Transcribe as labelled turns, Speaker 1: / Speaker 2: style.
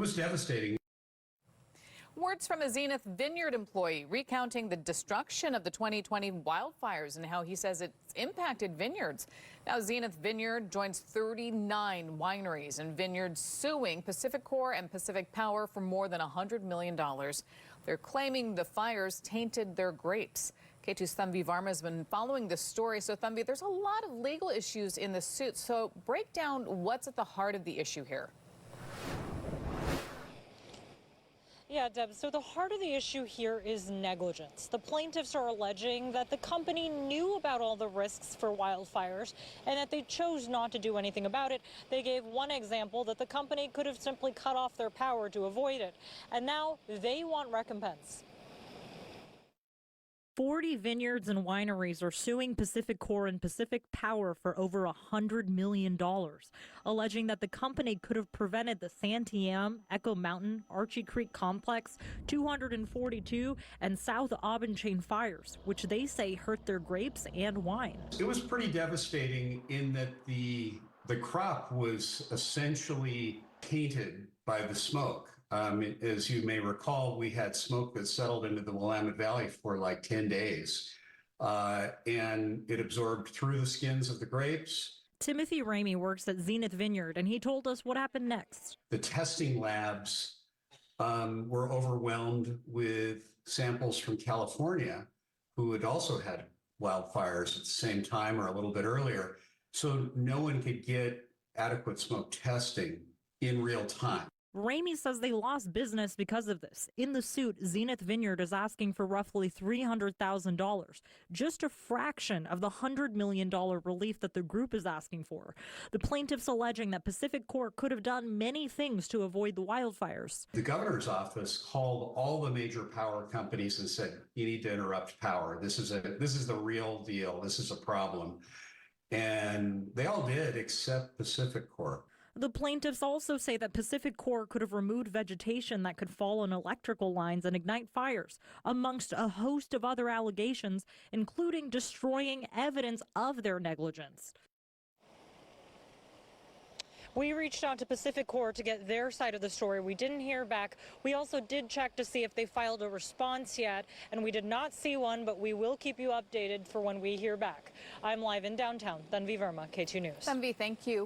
Speaker 1: was devastating.
Speaker 2: Words from a Zenith Vineyard employee recounting the destruction of the 2020 wildfires and how he says it's impacted vineyards. Now, Zenith Vineyard joins 39 wineries and vineyards suing PacifiCorp and Pacific Power for more than $100 million. They're claiming the fires tainted their grapes. Katu's Thamvi Varma has been following this story. So, Thamvi, there's a lot of legal issues in the suit. So break down what's at the heart of the issue here.
Speaker 3: Yeah, Deb, so the heart of the issue here is negligence. The plaintiffs are alleging that the company knew about all the risks for wildfires and that they chose not to do anything about it. They gave one example that the company could have simply cut off their power to avoid it. And now they want recompense. 40 vineyards and wineries are suing PacifiCorp and Pacific Power for over $100 million, alleging that the company could have prevented the Santiam, Echo Mountain, Archie Creek Complex, 242, and South Obenchain fires, which they say hurt their grapes and wine.
Speaker 1: It was pretty devastating in that the crop was essentially tainted by the smoke. As you may recall, we had smoke that settled into the Willamette Valley for like 10 days, and it absorbed through the skins of the grapes.
Speaker 3: Timothy Ramey works at Zenith Vineyard, and he told us what happened next.
Speaker 1: The testing labs were overwhelmed with samples from California, who had also had wildfires at the same time or a little bit earlier. So no one could get adequate smoke testing in real time.
Speaker 3: Ramey says they lost business because of this. In the suit, Zenith Vineyard is asking for roughly $300,000, just a fraction of the $100 million relief that the group is asking for. The plaintiffs alleging that PacifiCorp could have done many things to avoid the wildfires.
Speaker 1: The governor's office called all the major power companies and said, you need to interrupt power. This is the real deal. This is a problem. And they all did except PacifiCorp.
Speaker 3: The plaintiffs also say that PacifiCorp could have removed vegetation that could fall on electrical lines and ignite fires, amongst a host of other allegations, including destroying evidence of their negligence. We reached out to PacifiCorp to get their side of the story. We didn't hear back. We also did check to see if they filed a response yet, and we did not see one, but we will keep you updated for when we hear back. I'm live in downtown. Thamvi Verma, K2 News.
Speaker 2: Thamvi, thank you.